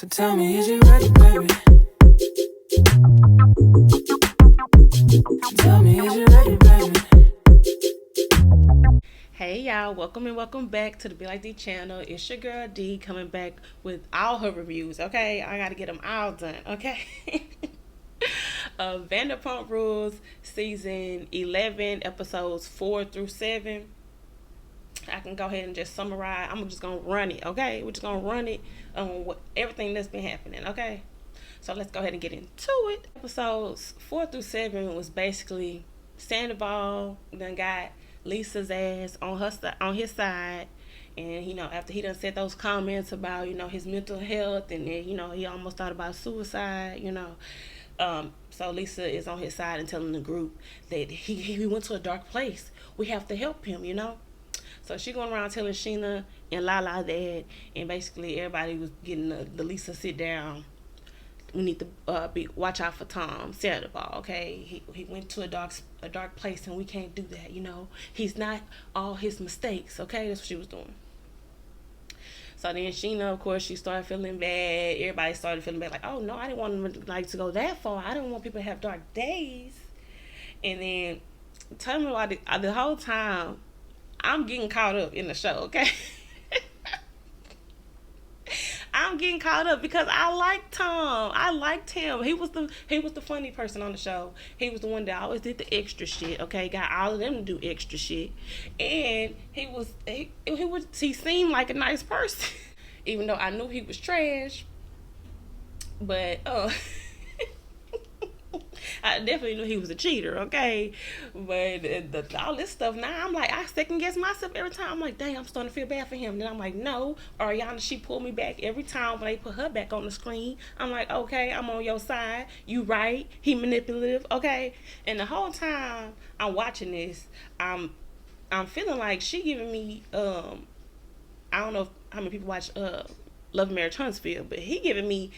So tell me, is you ready, baby? Tell me, is you ready, baby? Hey y'all, welcome back to the Be Like D channel. It's your girl D coming back with all her reviews, okay? I gotta get them all done, okay? Vanderpump Rules, season 11, episodes 4 through 7. I can go ahead and just summarize. I'm just gonna run it, okay? We're just gonna run it on everything that's been happening, okay? So let's go ahead and get into it. Episodes 4 through 7 was basically Sandoval done got Lisa's ass on his side, and after he done said those comments about his mental health, and then he almost thought about suicide. So Lisa is on his side and telling the group that he went to a dark place. We have to help him. So she going around telling Sheena and Lala that, and basically everybody was getting the Lisa sit down. We need to watch out for Tom Sandoval, okay? He went to a dark place, and we can't do that. He's not all his mistakes, okay? That's what she was doing. So then Sheena, of course, she started feeling bad. Everybody started feeling bad, like, oh no, I didn't want him to go that far. I didn't want people to have dark days. And then tell me why the whole time I'm getting caught up in the show, okay? I'm getting caught up because I liked Tom. I liked him. He was the funny person on the show. He was the one that always did the extra shit. Okay, got all of them to do extra shit, and he seemed like a nice person, even though I knew he was trash. But I definitely knew he was a cheater, okay? But all this stuff now, I'm like, I second guess myself every time. I'm like, dang, I'm starting to feel bad for him. Then I'm like, no, Ariana, she pulled me back every time when they put her back on the screen. I'm like, okay, I'm on your side. You right. He manipulative, okay? And the whole time I'm watching this, I'm feeling like she giving me I don't know how many people watch Love and Marriage Huntsville, but he giving me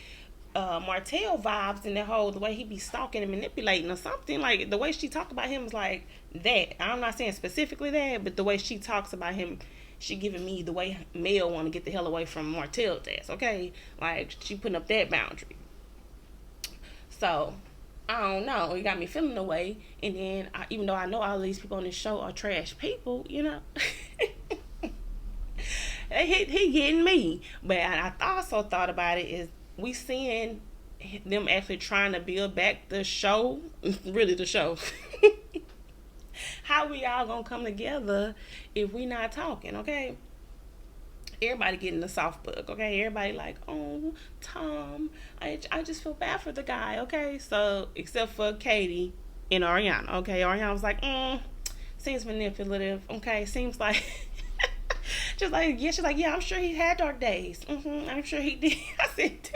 Martell vibes, and the way he be stalking and manipulating or something. Like the way she talk about him is like that. I'm not saying specifically that, but the way she talks about him, she giving me the way Mel want to get the hell away from Martell's ass. Okay, like she putting up that boundary. So I don't know. It got me feeling the way. And then even though I know all these people on this show are trash people, he getting me. But I also thought about it is, we seeing them actually trying to build back the show, really the show. How we all gonna come together if we not talking, okay? Everybody getting the soft bug, okay? Everybody like, oh, Tom, I just feel bad for the guy, okay? So, except for Katie and Ariana, okay? Ariana was like, seems manipulative, okay? Seems like... she's like, yeah, I'm sure he had dark days. I'm sure he did. I said, damn.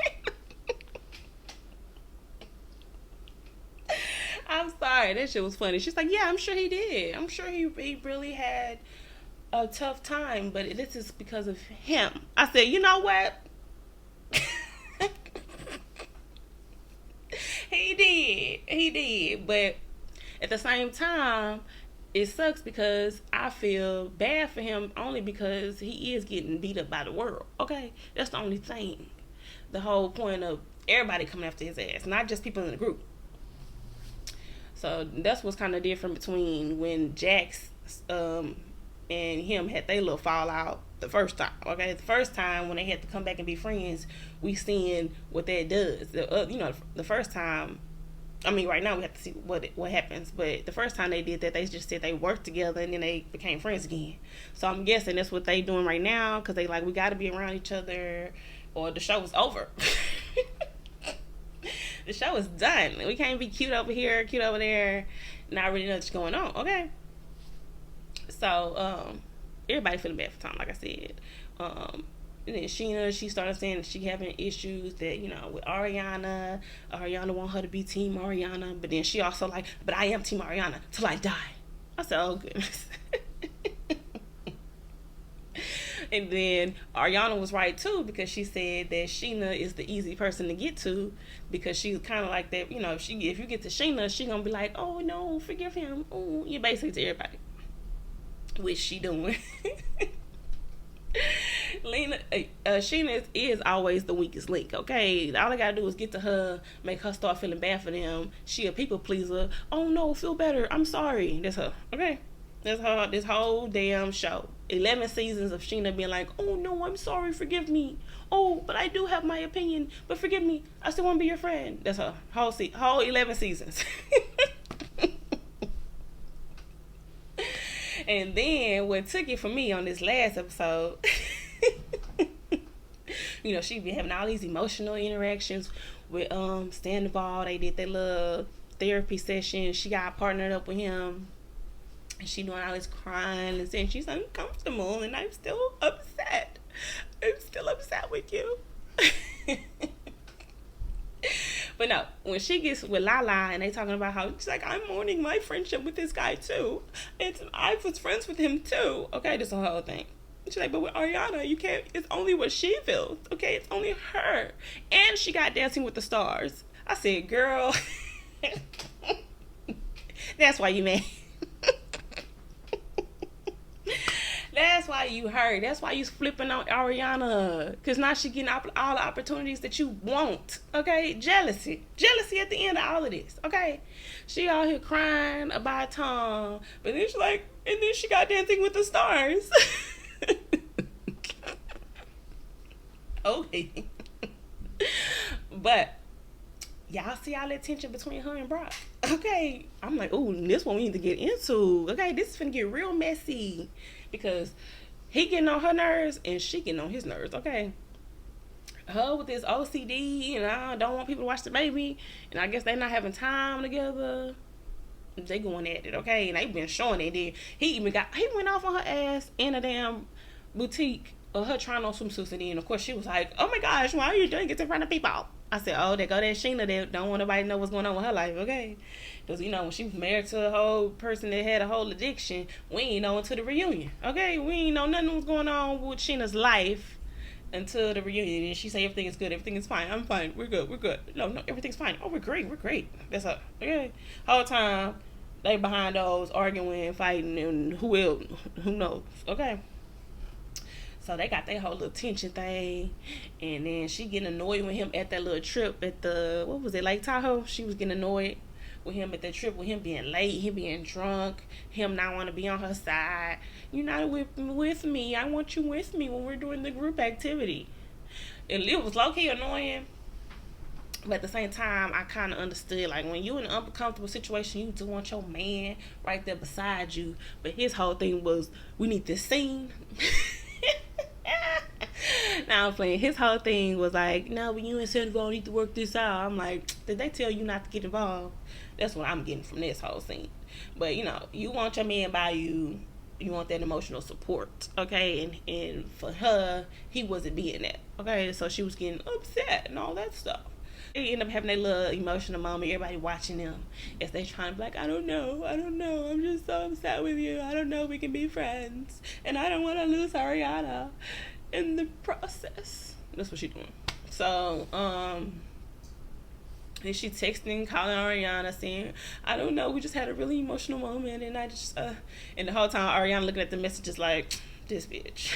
I'm sorry, that shit was funny. She's like, yeah, I'm sure he did. I'm sure he really had a tough time, but this is because of him. I said, you know what? He did. But at the same time, it sucks because I feel bad for him only because he is getting beat up by the world. Okay? That's the only thing. The whole point of everybody coming after his ass, not just people in the group. So that's what's kind of different between when Jax and him had their little fallout the first time. Okay? The first time when they had to come back and be friends, we seen what that does. The first time, I mean, right now we have to see what happens. But the first time they did that, they just said they worked together and then they became friends again. So I'm guessing that's what they doing right now, because they like, we got to be around each other or the show is over. The show is done. We can't be cute over here, cute over there, not really know what's going on, okay? So everybody feeling bad for Tom, like I said. And then Sheena, she started saying that she having issues that, with Ariana. Ariana want her to be Team Ariana. But then she also like, but I am Team Ariana till I die. I said, oh goodness. And then Ariana was right too, because she said that Sheena is the easy person to get to, because she's kind of like that. If you get to Sheena, she gonna be like, oh no, forgive him. Oh, you basically to everybody, which she doing. Sheena is always the weakest link. Okay, all I gotta do is get to her, make her start feeling bad for them. She a people pleaser. Oh no, feel better. I'm sorry. That's her. Okay, that's her. This whole damn show. 11 seasons of Sheena being like, oh no, I'm sorry, forgive me. Oh, but I do have my opinion, but forgive me. I still want to be your friend. That's her. Whole 11 seasons. And then what took it for me on this last episode, she be having all these emotional interactions with Sandoval. They did their little therapy session. She got partnered up with him. And she doing all this crying and saying she's uncomfortable and I'm still upset. I'm still upset with you. But no, when she gets with Lala and they talking about how she's like, I'm mourning my friendship with this guy too. And I was friends with him too. Okay, this whole thing. She's like, but with Ariana, you can't, it's only what she feels. Okay, it's only her. And she got Dancing with the Stars. I said, girl, that's why you mad. That's why you hurt. That's why you flipping on Ariana. Because now she getting all the opportunities that you want. Okay? Jealousy. Jealousy at the end of all of this. Okay? She out here crying about Tom. But then and then she got Dancing with the Stars. Okay. But y'all see all that tension between her and Brock. Okay. I'm like, ooh, this one we need to get into. Okay, this is finna get real messy. Because he getting on her nerves and she getting on his nerves. Okay. Her with this OCD and I don't want people to watch the baby. And I guess they not having time together. They going at it, okay? And they been showing it. Then he went off on her ass in a damn boutique of her trying on swimsuits. And then of course she was like, oh my gosh, why are you doing it in front of people? I said, oh, there go that Sheena that don't want nobody to know what's going on with her life, okay? Because, when she was married to a whole person that had a whole addiction, we ain't know until the reunion, okay? We ain't know nothing was going on with Sheena's life until the reunion. And she said, everything is good, everything is fine, I'm fine, we're good. No, everything's fine. Oh, we're great. That's her, okay? Whole time, they behind those arguing, fighting, and who knows, okay? So they got that whole little tension thing. And then she getting annoyed with him at that little trip at the, what was it, Lake Tahoe? She was getting annoyed with him at that trip, with him being late, him being drunk, him not want to be on her side. You're not with me. I want you with me when we're doing the group activity. And it was low-key annoying. But at the same time, I kind of understood, like, when you in an uncomfortable situation, you do want your man right there beside you. But his whole thing was, we need this scene. Now I'm playing. His whole thing was like, no, when you and Sandoval need to work this out. I'm like, did they tell you not to get involved? That's what I'm getting from this whole scene. But you want your man by you. You want that emotional support, okay? And for her, he wasn't being that, okay? So she was getting upset and all that stuff. They end up having that little emotional moment. Everybody watching them as they trying to be like, I don't know. I'm just so upset with you. I don't know if we can be friends. And I don't want to lose Ariana in the process. That's what she's doing. So, and she texting, calling Ariana, saying, I don't know, we just had a really emotional moment. And I just, and the whole time Ariana looking at the messages like, this bitch.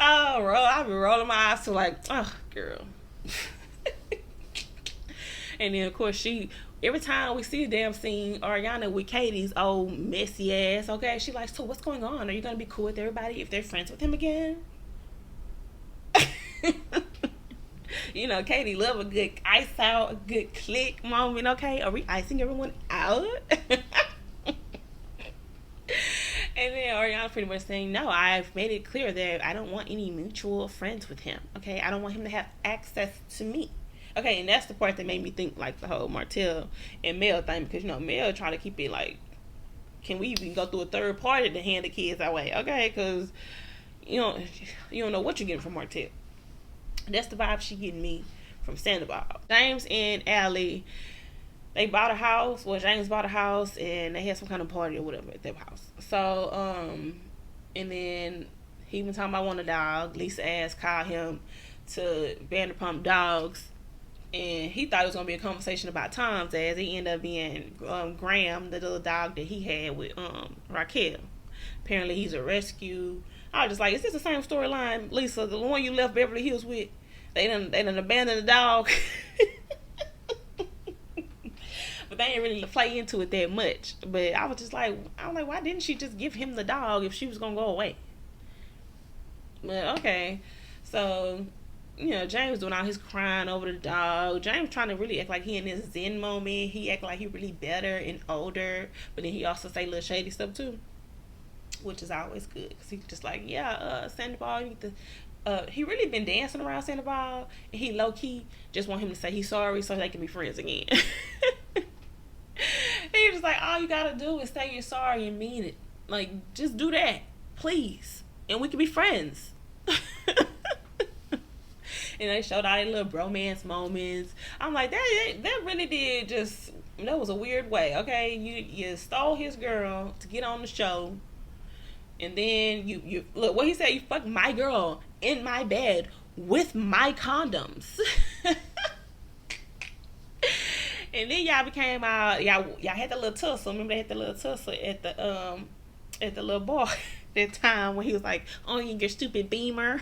Oh, I'll be rolling my eyes to like, oh, girl. And then, of course, every time we see a damn scene, Ariana with Katie's old messy ass, okay, she like, so what's going on? Are you going to be cool with everybody if they're friends with him again? Katie love a good ice out, a good click moment, okay? Are we icing everyone out? And then Ariana pretty much saying, no, I've made it clear that I don't want any mutual friends with him, okay? I don't want him to have access to me. Okay, and that's the part that made me think like the whole Martell and Mel thing, because Mel trying to keep it like, can we even go through a third party to hand the kids our way? Okay, because you don't know what you're getting from Martell. That's the vibe she getting me from Sandoval. James and Allie, they bought a house. Well, James bought a house and they had some kind of party or whatever at their house. So, and then he been talking about wanting a dog. Lisa asked, called him to Vanderpump Dogs. And he thought it was going to be a conversation about Tom's ass. It ended up being Graham, the little dog that he had with Raquel. apparently he's a rescue. I was just like, is this the same storyline, Lisa, the one you left Beverly Hills with? They done abandoned the dog. But they ain't really play into it that much. But I was like, why didn't she just give him the dog if she was gonna go away? But okay, so James doing all his crying over the dog. James trying to really act like he in his zen moment. He act like he really better and older, but then he also say little shady stuff too, which is always good because he's just like, yeah, Sandoval, you need to. He really been dancing around Sandoval, and he low key just want him to say he's sorry so they can be friends again. He was like, all you gotta do is say you're sorry and mean it. Like, just do that, please, and we can be friends. And they showed all their little bromance moments. I'm like, that really did just, that was a weird way, okay? You stole his girl to get on the show, and then you look what he said, you fucked my girl in my bed with my condoms. And then y'all became y'all had the little tussle. Remember they had the little tussle at the little bar that time when he was like, oh, your stupid Beamer.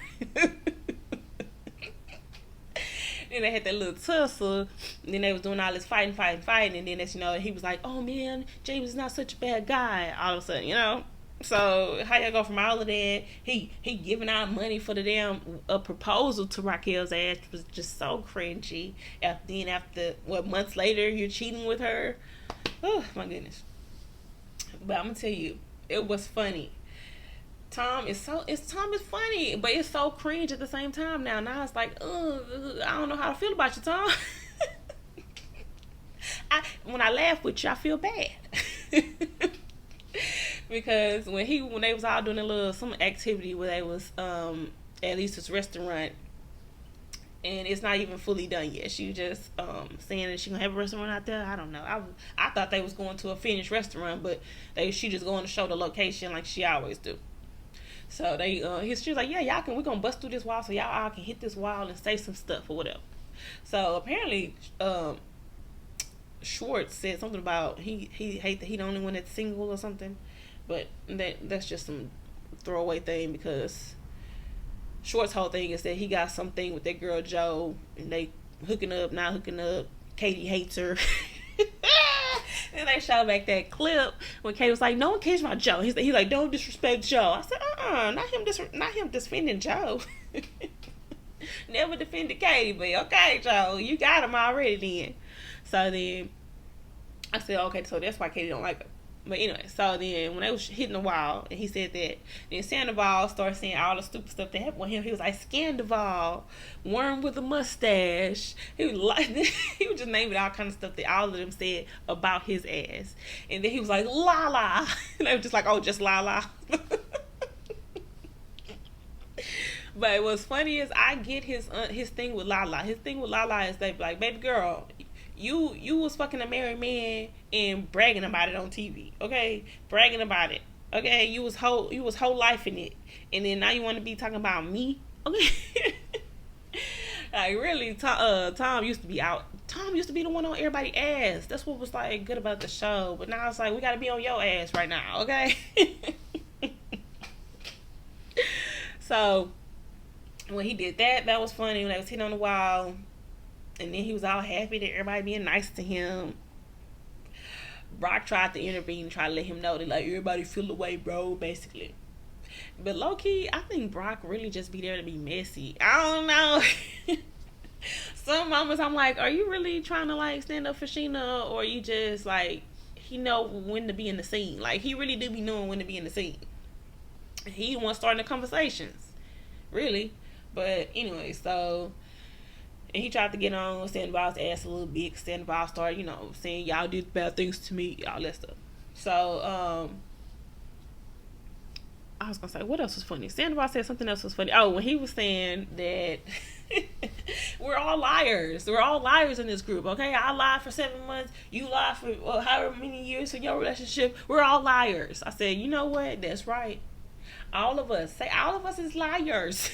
And they had that little tussle, and then they was doing all this fighting, and then as he was like, oh man, James is not such a bad guy, all of a sudden, So how y'all go from all of that? He giving out money for the damn proposal to Raquel's ass was just so cringy. After months later you're cheating with her? Oh my goodness! But I'm gonna tell you, it was funny. Tom is funny, but it's so cringe at the same time. Now it's like, I don't know how to feel about you, Tom. When I laugh with you, I feel bad. Because when they was all doing some activity where they was at least this restaurant, and it's not even fully done yet. She just saying that she gonna have a restaurant out there. I don't know. I thought they was going to a finished restaurant, but she just going to show the location like she always do. So she was like, yeah, we're gonna bust through this wall so y'all all can hit this wall and say some stuff or whatever. So apparently Schwartz said something about he hate that he the only one that's single or something, but that's just some throwaway thing because Schwartz's whole thing is that he got something with that girl Jo and they not hooking up. Katie hates her. And they showed back that clip when Katie was like, no one cares about Jo. He's like, don't disrespect Jo. I said, not him defending Jo. Never defended Katie, but okay, Jo, you got him already then. So then I said, okay, so that's why Katie don't like her. But anyway, so then when they was hitting the wall and he said that, then Sandoval started saying all the stupid stuff that happened with him. He was like, Scandoval, worm with a mustache. He was just naming all kinds of stuff that all of them said about his ass. And then he was like, Lala. And they were just like, oh, just Lala. But what's funny is I get his thing with Lala. His thing with Lala is they be like, baby girl, you was fucking a married man and bragging about it on TV, okay? Bragging about it, okay? You was whole life in it, and then now you want to be talking about me, okay? Like really, Tom used to be out. Tom used to be the one on everybody's ass. That's what was like good about the show. But now it's like we gotta be on your ass right now, okay? So when he did that was funny. When they was hitting on the wall. And then he was all happy that everybody being nice to him. Brock tried to intervene, try to let him know that like everybody feel away, bro, basically. But low key, I think Brock really just be there to be messy. I don't know. Some moments I'm like, are you really trying to like stand up for Sheena, or you just like he know when to be in the scene? Like he really do be knowing when to be in the scene. He the one starting the conversations, really. But anyway, so. And he tried to get on Sandoval's ass a little bit. Sandoval started, saying y'all did bad things to me, all that stuff. So, I was gonna say, what else was funny? Sandoval said something else was funny. Oh, when he was saying that we're all liars. We're all liars in this group, okay? I lied for 7 months. You lied for however many years in your relationship. We're all liars. I said, you know what? That's right. All of us is liars.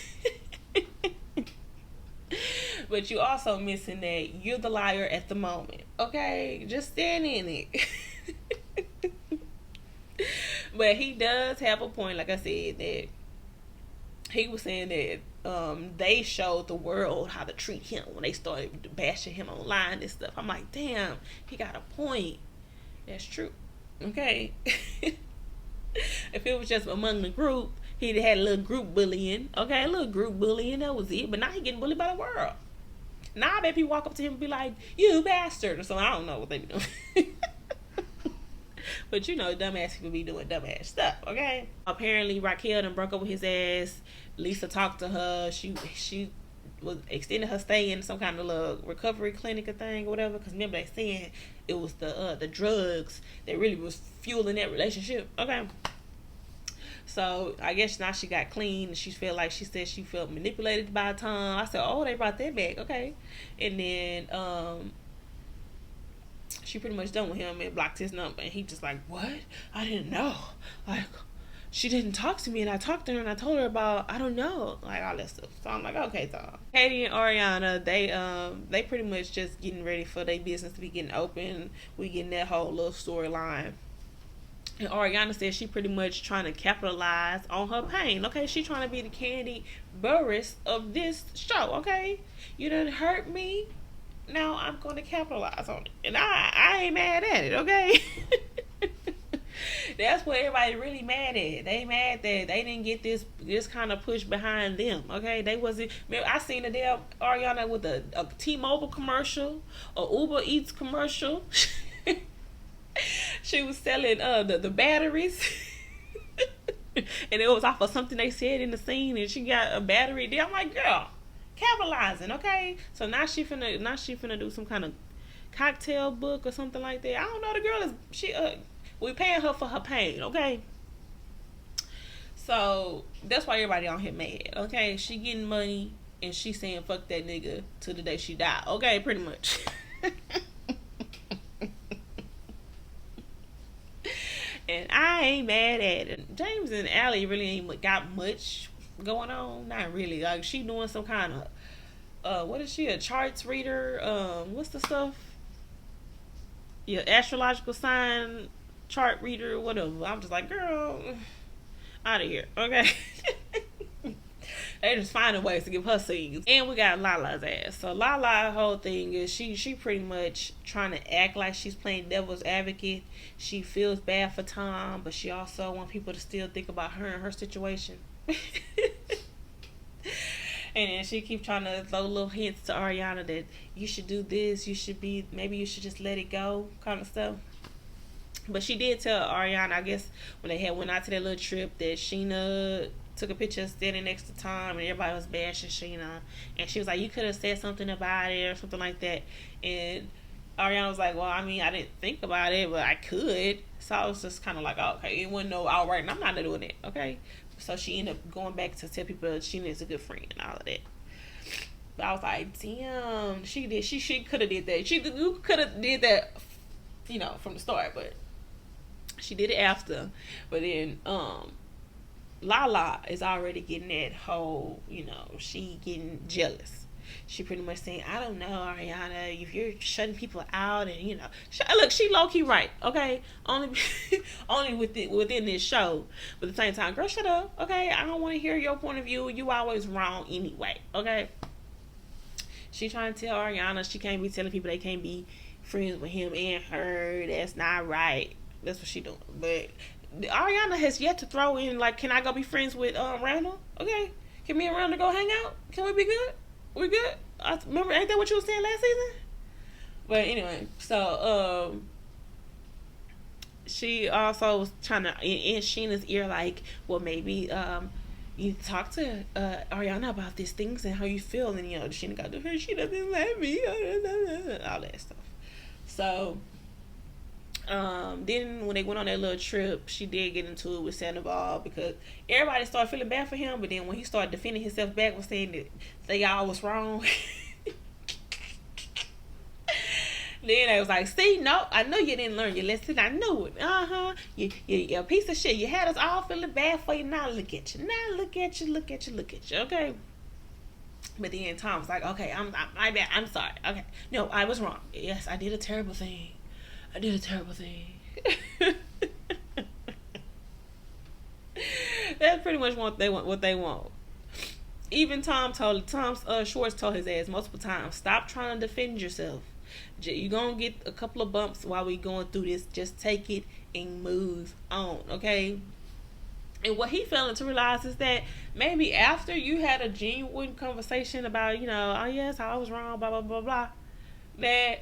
But you also missing that you're the liar at the moment, okay? Just stand in it. But he does have a point, like I said, that he was saying that they showed the world how to treat him when they started bashing him online and stuff. I'm like, damn, he got a point. That's true. Okay. If it was just among the group, he'd had a little group bullying. Okay, a little group bullying, that was it. But now he getting bullied by the world. Now I bet people walk up to him and be like, you bastard, or something. I don't know what they be doing. But you know, dumbass people be doing dumbass stuff, okay? Apparently, Raquel done broke up with his ass. Lisa talked to her. She was extending her stay in some kind of little recovery clinic or thing or whatever. Because remember, they saying it was the drugs that really was fueling that relationship, okay? So I guess now she got clean and she felt like she said she felt manipulated by Tom. I said, oh, they brought that back, okay? And then she pretty much done with him and blocked his number. And he just like, what? I didn't know. Like, she didn't talk to me, and I talked to her and I told her about, I don't know, like all that stuff. So I'm like, okay, Tom. Katie and Ariana, they pretty much just getting ready for their business to be getting open. We getting that whole little storyline. And Ariana says she pretty much trying to capitalize on her pain. Okay, she trying to be the Candy Burris of this show. Okay, you done hurt me. Now I'm going to capitalize on it, and I ain't mad at it. Okay. That's what everybody really mad at. They mad that they didn't get this kind of push behind them. Okay, they wasn't. Remember, I seen a damn Ariana with a T-Mobile commercial, a Uber Eats commercial. She was selling the batteries. And it was off of something they said in the scene, and she got a battery deal. I'm like, girl, capitalizing, okay? So now she finna do some kind of cocktail book or something like that. I don't know. The girl is we paying her for her pain, okay? So that's why everybody on here mad, okay? She getting money and she saying fuck that nigga till the day she die, okay? Pretty much. And I ain't mad at it. James and Allie really ain't got much going on. Not really. Like, she doing some kind of what is she, a charts reader? What's the stuff? Yeah, astrological sign chart reader, whatever. I'm just like, girl, out of here, okay? They just finding ways to give her scenes. And we got Lala's ass. So Lala, whole thing is she pretty much trying to act like she's playing devil's advocate. She feels bad for Tom, but she also wants people to still think about her and her situation. And then she keep trying to throw little hints to Ariana that you should do this, maybe you should just let it go, kind of stuff. But she did tell Ariana, I guess, when they had went out to that little trip, that Sheena took a picture standing next to Tom and everybody was bashing Sheena. And she was like, you could have said something about it or something like that. And Ariana was like, well, I mean, I didn't think about it, but I could. So I was just kind of like, oh, okay, it wasn't no outright, and I'm not doing it, okay? So she ended up going back to tell people Sheena is a good friend and all of that. But I was like, damn, she could have did that. She could have did that, you know, from the start, but she did it after. But then, Lala is already getting that whole, you know, she getting jealous. She pretty much saying, I don't know, Ariana, if you're shutting people out and, you know, look, she low-key right, okay? Only within this show. But at the same time, girl, shut up, okay? I don't want to hear your point of view. You always wrong anyway, okay? She trying to tell Ariana she can't be telling people they can't be friends with him and her. That's not right. That's what she doing. But Ariana has yet to throw in, like, can I go be friends with Randall? Okay? Can me and Randall go hang out? Can we be good? We good? I remember, ain't that what you was saying last season? But anyway, so she also was trying to in Sheena's ear, like, well, maybe you talk to Ariana about these things and how you feel, and you know, Sheena got to her, she doesn't let me, all that stuff. So then when they went on that little trip, she did get into it with Sandoval because everybody started feeling bad for him, but then when he started defending himself back was saying that they all was wrong. Then I was like, see, no, I know you didn't learn your lesson. I knew it. You're a piece of shit. You had us all feeling bad for you. Now look at you. Okay. But then Tom was like, okay, my bad. I'm sorry. Okay. No, I was wrong. Yes, I did a terrible thing. pretty much want what they want. Even Tom Schwartz told his ass multiple times, stop trying to defend yourself. You're gonna get a couple of bumps while we going through this. Just take it and move on, okay? And what he failing to realize is that maybe after you had a genuine conversation about, oh yes, I was wrong, blah blah blah blah, that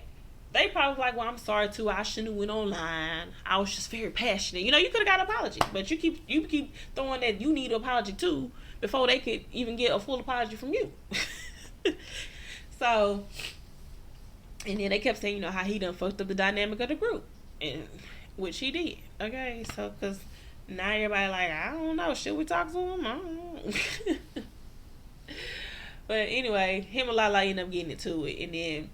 they probably like, well, I'm sorry too. I shouldn't have went online. I was just very passionate. You could have got an apology, but you keep throwing that you need an apology too before they could even get a full apology from you. So, and then they kept saying, how he done fucked up the dynamic of the group, and which he did. Okay, so because now everybody like, I don't know, should we talk to him? I don't know. But anyway, him and Lala ended up getting into it, and then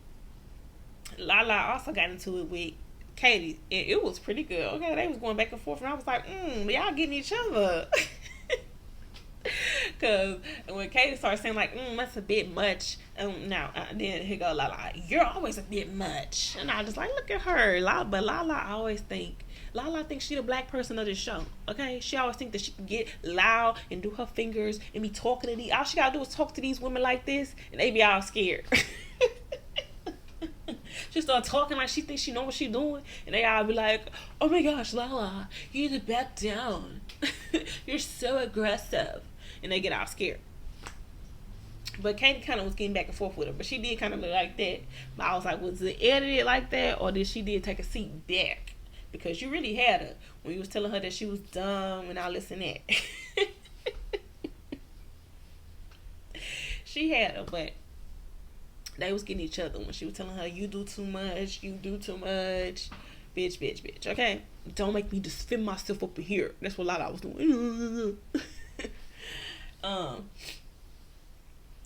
Lala also got into it with Katie, and it was pretty good. Okay, they was going back and forth, and I was like, y'all getting each other. Because when Katie started saying like, that's a bit much, then he go Lala, you're always a bit much, and I was just like, look at her. But Lala thinks she the black person of this show. Okay, she always think that she can get loud and do her fingers and be talking to these. All she gotta do is talk to these women like this, and they be all scared. She start talking like she thinks she know what she doing, and they all be like, oh my gosh, Lala, you need to back down. You're so aggressive. And they get all scared. But Katie kind of was getting back and forth with her, but she did kind of look like that. But I was like, was it edited like that, or did she take a seat back? Because you really had her when you was telling her that she was dumb and all this and that. She had her, but they was getting each other when she was telling her, you do too much, bitch, okay? Don't make me defend myself up in here. That's what Lala was doing.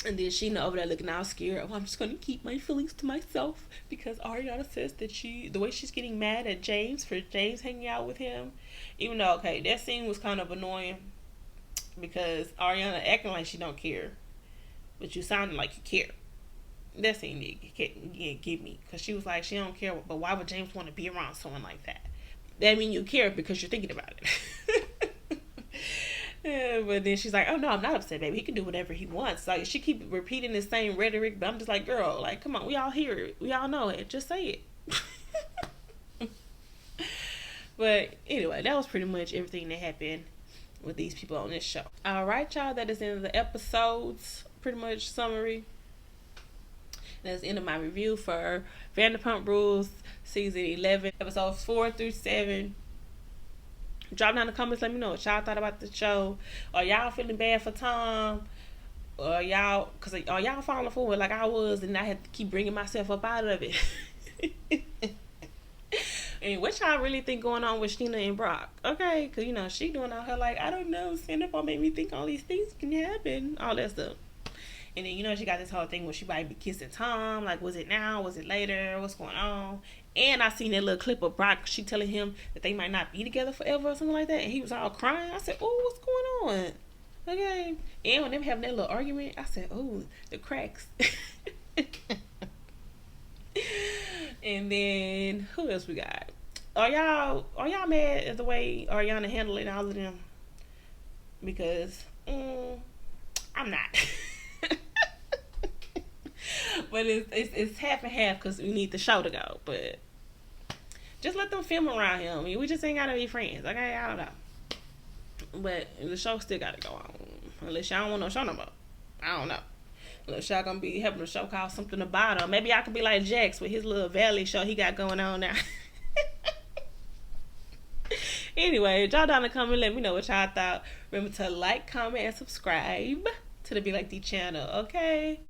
And then Sheena over there looking all scared. Oh, I'm just gonna keep my feelings to myself because Ariana says that the way she's getting mad at James for James hanging out with him, even though that scene was kind of annoying because Ariana acting like she don't care, but you sounded like you care. That scene did get me because she was like, she don't care, but why would James want to be around someone like that? That means you care because you're thinking about it. Yeah, but then she's like, oh no, I'm not upset, baby. He can do whatever he wants. Like, she keep repeating the same rhetoric, but I'm just like, girl, like, come on, we all hear it. We all know it. Just say it. But anyway, that was pretty much everything that happened with these people on this show. All right, y'all, that is the end of the episodes. Pretty much summary. That's the end of my review for Vanderpump Rules season 11, episodes 4 through 7. Drop down in the comments, let me know what y'all thought about the show. Are y'all feeling bad for Tom? Or y'all falling for it like I was, and I had to keep bringing myself up out of it? And what y'all really think going on with Sheena and Brock? Okay, because she doing all her like, I don't know, Vanderpump made me think all these things can happen, all that stuff. And then, she got this whole thing where she might be kissing Tom. Like, was it now? Was it later? What's going on? And I seen that little clip of Brock. She telling him that they might not be together forever or something like that. And he was all crying. I said, oh, what's going on? Okay. And when them having that little argument, I said, oh, the cracks. And then, who else we got? Are y'all mad at the way Ariana handling all of them? Because, I'm not. But it's half and half because we need the show to go. But just let them film around him. I mean, we just ain't gotta be friends, okay? I don't know. But the show still gotta go on. Unless y'all don't want no show no more. I don't know. Unless y'all gonna be having a show called something about him. Maybe I could be like Jax with his little Valley show he got going on now. Anyway, y'all down in the comment, let me know what y'all thought. Remember to like, comment, and subscribe to the Be Like Dee channel, okay?